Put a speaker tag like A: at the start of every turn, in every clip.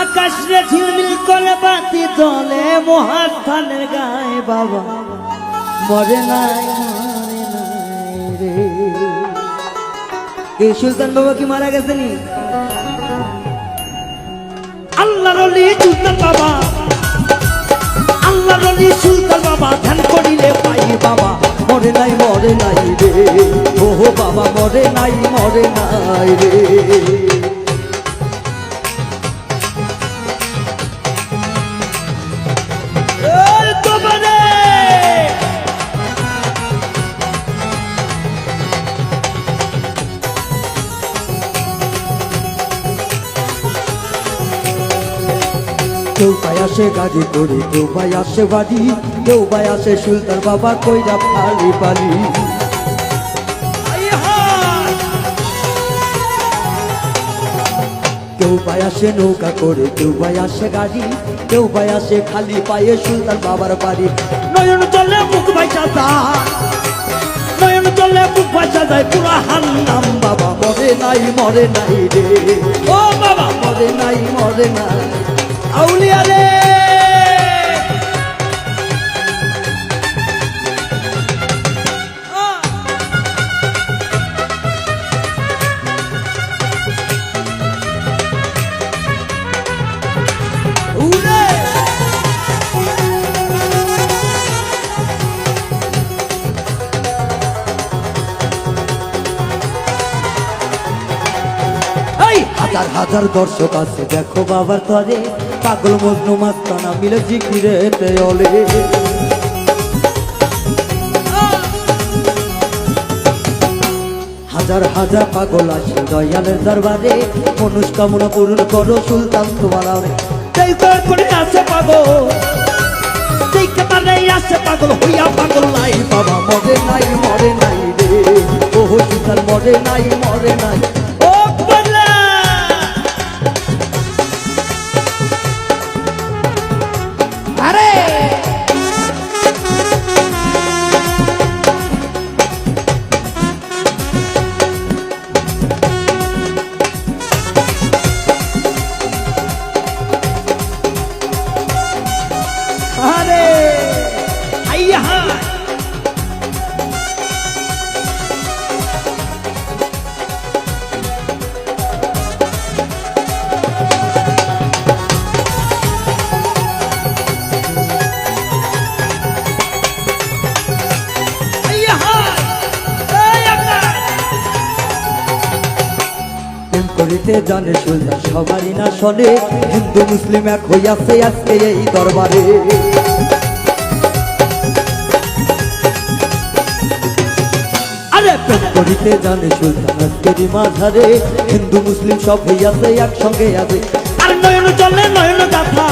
A: আকাশ রে ঝিলমিল করে বাতি জলে মহাস্থানের গায়ে বাবা মরে নাই রে। এই সুলতান বাবা কি মারা গেছেনি? আল্লাহর ওলি সুলতান বাবা, আল্লাহর ওলি সুলতান বাবা ধ্যান করিলে পাই বাবা মরে নাই রে। ও বাবা মরে নাই রে। কেউ পাই আসে গাড়ি করে, কেউ পাই আসে বাড়ি, কেউ পাই আসে সুলতান বাবা কইরা ফালি পালি। কেউ পাই আসে নৌকা করে, কেউ পাই আসে গাড়ি, কেউ পাই আসে খালি পায়ে সুলতান বাবার বাড়ি। নয়ন চলে মুখ বাইচা যায়, নয়ন চলে মুখ বাইচা যায় পুরা হান্নাম বাবা মরে নাই রে। ও বাবা মরে নাই আউলিয়া রে। হাজার হাজার দর্শক আছে দেখো বাবার তরে, পাগল মজনু মাস্তানা মিলে জিকিরেতে ওলে। হাজার হাজার পাগল আছে দয়ালের দরবারে, মনস্কামনা পূরণ করো সুলতান তোমার করে আছে পাগল, আছে পাগল হইয়া পাগল নাই বাবা মরে নাই রে। ও সুলতান মরে নাই ও করিতে জানে সুলতান সবারই না শোনে, হিন্দু মুসলিম এক হইয়াছে আজকে এই দরবারে। আরে প্রেম করিতে জানে সুলতান আজকেরই মাঝারে, হিন্দু মুসলিম সব হইয়াছে একসঙ্গে আছে। আর নয়ন চলে নয়ন গাথা,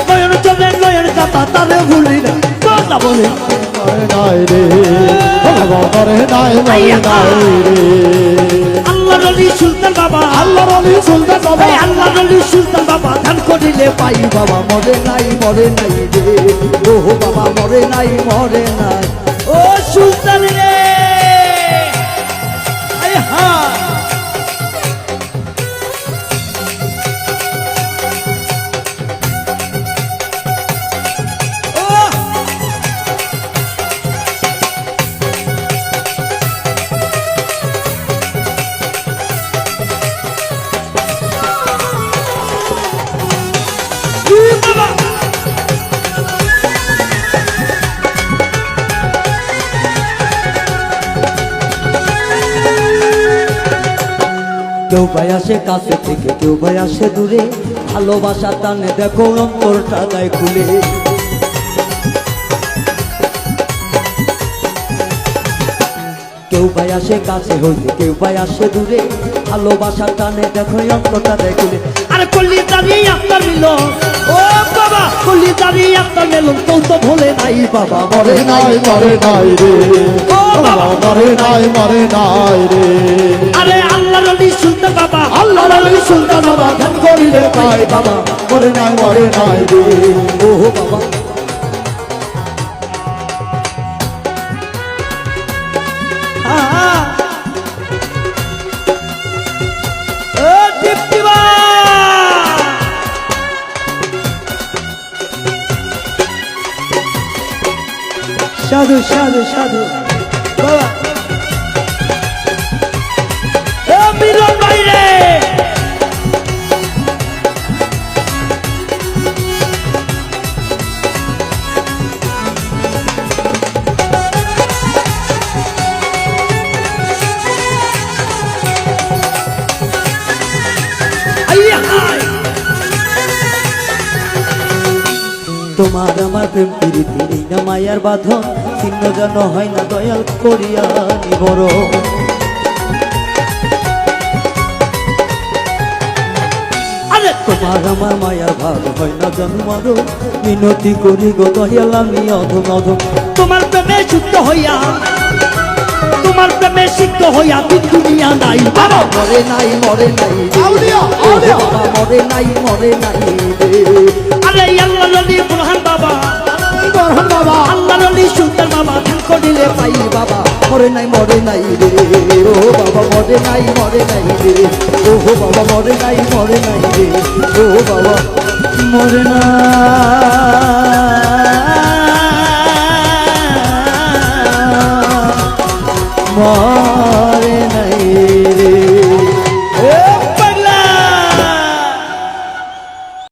A: নয়ন চলে নয়ন গাথা তারে ভুলি না কথা বলে নাই রে। আল্লাহর ওলি সুলতান বাবা, আল্লাহর ওলি সুলতান বাবা, আল্লাহর ওলি সুলতান বাবা ধ্যান করিলে পাই বাবা মরে নাই রে। ও বাবা মরে নাই ও সুলতান রে। কেউ ভাই আসে কাছে থেকে, কেউ ভাই আসে দূরে, ভালোবাসা টানে দেখো অন্তরটা দেয় খুলে। কেউ ভাই আসে কাছে হইলে, কেউ ভাই আসে দূরে, ভালোবাসা টানে দেখো অন্তরটা দেয় খুলে। আরে কলি দাঁড়িয়ে আপনার মিল, ও বাবা কলি দাঁড়িয়ে আপনার মেলন কেউ তো ভোলে নাই বাবা মরে নাই রে। ও বাবা মরে নাই রে। আরে আল্লাহর ওলি সুলতান বাবা, আল্লাহর ওলি সুলতান বাবা ধ্যান করিলে পাই বাবা মরে নাই রে। ও বাবা সাধু সাধু সাধু বাবা এ মিলন ভাই রে তোমার আমার প্রেম প্রীতি এই না মায়ার বাঁধন ছিন্ন যেন হয় না দয়াল করিয়া নিবর আরে তোমার আমার মায়ার ভাব হয় না যেন মরো মিনতি করি গো দয়াল আমি অধম অধম তোমার প্রেমে যুক্ত হইয়া তোমার প্রেমে সিদ্ধ হইয়া দিন দুনিয়া নাই বাবা মরে নাই মরে নাই বাবা মরে নাই রে আরে আল্লাহ নবী বুরহান বাবা আল্লাহ নবী সুলতান বাবা ধ্যান করিলে পাই বাবা মরে নাই রে ও বাবা মরে নাই রে ও বাবা মরে নাই রে ও বাবা মরে না মরে